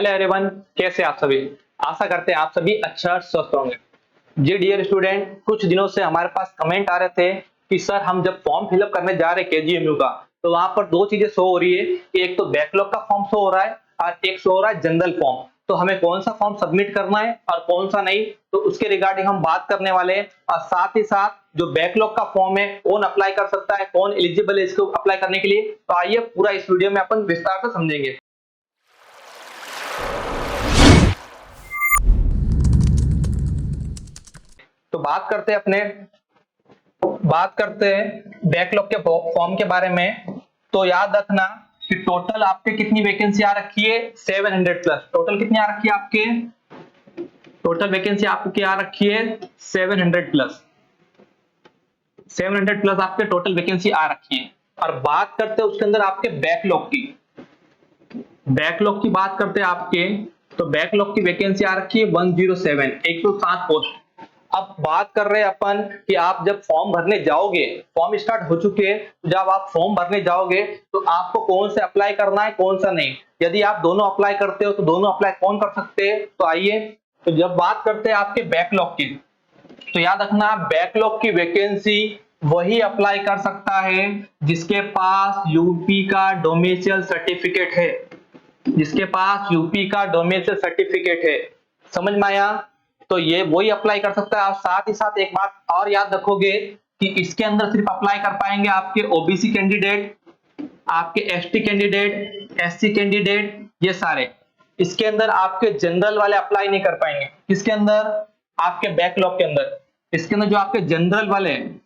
Hello everyone, कैसे आप सभी। आशा करते हैं आप सभी अच्छा और स्वस्थ होंगे। जी डियर स्टूडेंट, कुछ दिनों से हमारे पास कमेंट आ रहे थे कि सर हम जब फॉर्म फिलअप करने जा रहे हैं केजीएमयू का, तो वहां पर दो चीजें शो हो रही है कि एक तो बैकलॉग का फॉर्म शो हो रहा है और एक शो हो रहा है जनरल फॉर्म। तो हमें कौन सा फॉर्म सबमिट करना है और कौन सा नहीं, तो उसके रिगार्डिंग हम बात करने वाले हैं। और साथ ही साथ जो बैकलॉग का फॉर्म है कौन अप्लाई कर सकता है, कौन एलिजिबल है इसको अप्लाई करने के लिए, तो आइए पूरा इस वीडियो में अपन विस्तार से समझेंगे। तो बात करते हैं बैकलॉग के फॉर्म के बारे में। तो याद रखना कि टोटल आपके कितनी वैकेंसी आ रखी है, 700 प्लस। टोटल कितनी आ रखी है आपके, टोटल वैकेंसी आपकी आ रखी है 700 प्लस। 700 प्लस आपके टोटल वैकेंसी आ रखी है। और बात करते हैं उसके अंदर आपके बैकलॉग की, बैकलॉग की बात करते हैं आपके, तो बैकलॉग की वैकेंसी आ रखी है 107, 107 पोस्ट। अब बात कर रहे हैं अपन कि आप जब फॉर्म भरने जाओगे, फॉर्म स्टार्ट हो चुके हैं, तो जब आप फॉर्म भरने जाओगे तो आपको कौन से अप्लाई करना है कौन सा नहीं। यदि आप दोनों अप्लाई करते हो तो दोनों अप्लाई कौन कर सकते हैं, तो आइए। तो जब बात करते हैं आपके बैकलॉग की, तो याद रखना बैकलॉग की वैकेंसी वही अप्लाई कर सकता है जिसके पास यूपी का डोमिसाइल सर्टिफिकेट है, जिसके पास यूपी का डोमिसाइल सर्टिफिकेट है। समझ में आया। तो ये वही अप्लाई कर सकता है। आप साथ ही साथ एक बात और याद रखोगे कि इसके अंदर सिर्फ अप्लाई कर पाएंगे आपके ओबीसी कैंडिडेट, आपके एसटी कैंडिडेट, एससी कैंडिडेट, ये सारे। इसके अंदर आपके जनरल वाले अप्लाई नहीं कर पाएंगे। किसके अंदर, आपके बैकलॉग के अंदर। इसके अंदर जो आपके जनरल वाले हैं,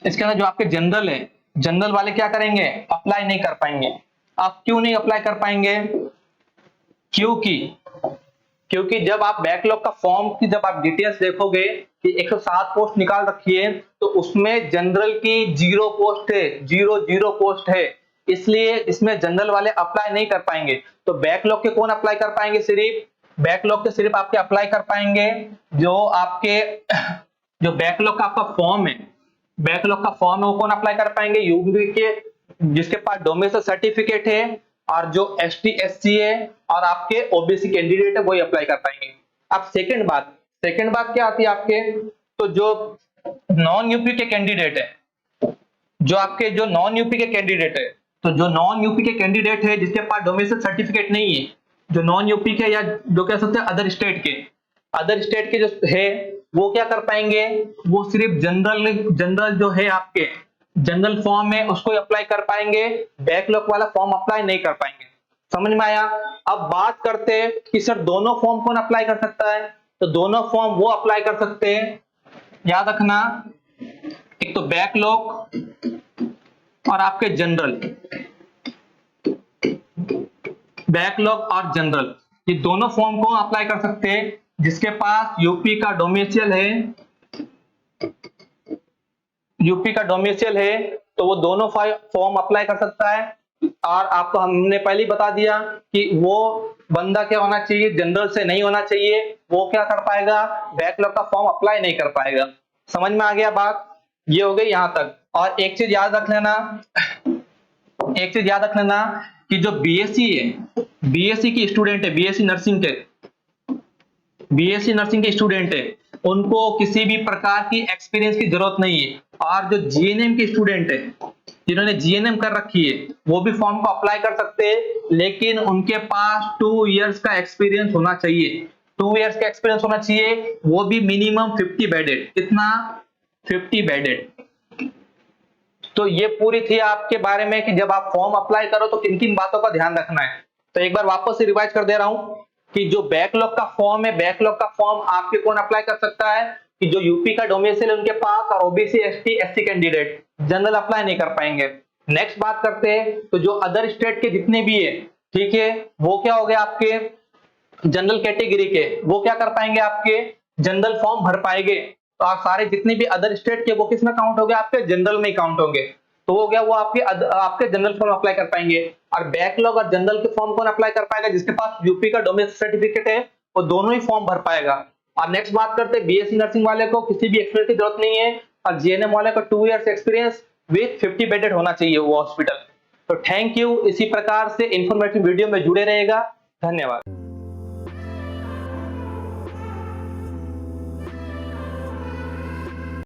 इसके अंदर जो आपके जनरल है, जनरल वाले क्या करेंगे, अप्लाई नहीं कर पाएंगे। आप क्यों नहीं अप्लाई कर पाएंगे, क्योंकि क्योंकि जब आप बैकलॉग का फॉर्म की जब आप डिटेल्स देखोगे कि 107 पोस्ट निकाल रखी है, तो उसमें जनरल की 0 पोस्ट है, 0 पोस्ट है। इसलिए इसमें जनरल वाले अप्लाई नहीं कर पाएंगे। तो बैकलॉग के कौन अप्लाई कर पाएंगे, सिर्फ बैकलॉग के सिर्फ आपके अप्लाई कर पाएंगे जो आपके जो बैकलॉग का आपका फॉर्म है, बैकलॉग का फॉर्म है वो कौन अप्लाई कर पाएंगे, यूपी के जिसके पास डोमिसाइल सर्टिफिकेट है, और जो एसटी एससी है और आपके ओबीसी कैंडिडेट है वही अप्लाई कर पाएंगे। अब सेकंड बात क्या आती है आपके, तो जो नॉन यूपी के कैंडिडेट है, जो आपके जो नॉन यूपी के कैंडिडेट है, तो जो नॉन यूपी के कैंडिडेट है जिसके पास डोमिसाइल सर्टिफिकेट नहीं है, जो नॉन यूपी के या जो कह सकते हैं अदर स्टेट के जो है, वो क्या कर पाएंगे, वो सिर्फ जनरल जो है आपके जनरल फॉर्म है उसको अप्लाई कर पाएंगे, बैकलॉग वाला फॉर्म अप्लाई नहीं कर पाएंगे। समझ में आया। अब बात करते हैं कि सर दोनों फॉर्म कौन अप्लाई कर सकता है, तो दोनों फॉर्म वो अप्लाई कर सकते हैं, याद रखना, एक तो बैकलॉग और आपके जनरल, बैकलॉग और जनरल, ये दोनों फॉर्म को अप्लाई कर सकते हैं जिसके पास यूपी का डोमिसाइल है, यूपी का डोमिसाइल है, तो वो दोनों फॉर्म अप्लाई कर सकता है। और आपको हमने पहले ही बता दिया कि वो बंदा क्या होना चाहिए, जनरल से नहीं होना चाहिए, वो क्या कर पाएगा, बैकलॉग का फॉर्म अप्लाई नहीं कर पाएगा। समझ में आ गया बात, ये हो गई यहां तक। और एक चीज याद रख लेना, एक चीज याद रख लेना कि जो बीएससी है, बीएससी की स्टूडेंट है, बीएससी नर्सिंग के स्टूडेंट है, उनको किसी भी प्रकार की एक्सपीरियंस की जरूरत नहीं है। और जो जीएनएम के स्टूडेंट है, जिन्होंने जीएनएम कर रखी है, वो भी फॉर्म को अप्लाई कर सकते हैं, लेकिन उनके पास 2 इयर्स का एक्सपीरियंस होना चाहिए। 2 इयर्स का एक्सपीरियंस होना चाहिए, वो भी मिनिमम 50 बेडेड। कितना, 50 बेडेड। तो ये पूरी थी आपके बारे में कि जब आप फॉर्म अप्लाई करो तो किन किन बातों का ध्यान रखना है। तो एक बार वापस से रिवाइज कर दे रहा हूं कि जो बैकलॉग का फॉर्म है, बैकलॉग का फॉर्म आपके कौन अप्लाई कर सकता है, कि जो यूपी का डोमिसाइल उनके पास, और OBC ST SC candidate, general apply नहीं कर पाएंगे। नेक्स्ट बात करते हैं, तो जो अदर स्टेट के जितने भी है, ठीक है, वो क्या हो गए आपके जनरल कैटेगरी के, वो क्या कर पाएंगे, आपके जनरल फॉर्म भर पाएंगे। तो आप सारे जितने भी अदर स्टेट के वो किस में काउंट हो गए, आपके जनरल में काउंट होंगे। तो हो गया वो आपके जनरल फॉर्म अप्लाई कर पाएंगे। और बैकलॉग और जनरल के फॉर्म कौन अप्लाई कर पाएगा, जिसके पास यूपी का डोमिसाइल सर्टिफिकेट है, वो दोनों ही फॉर्म भर पाएगा। और नेक्स्ट बात करते हैं बीएससी नर्सिंग वाले को किसी भी एक्सपीरियंस की जरूरत नहीं है, और जीएनएम वाले को 2 इयर्स एक्सपीरियंस विद 50 बेडेड होना चाहिए वो हॉस्पिटल। तो थैंक यू। इसी प्रकार से इंफॉर्मेटिव वीडियो में जुड़े रहेगा। धन्यवाद।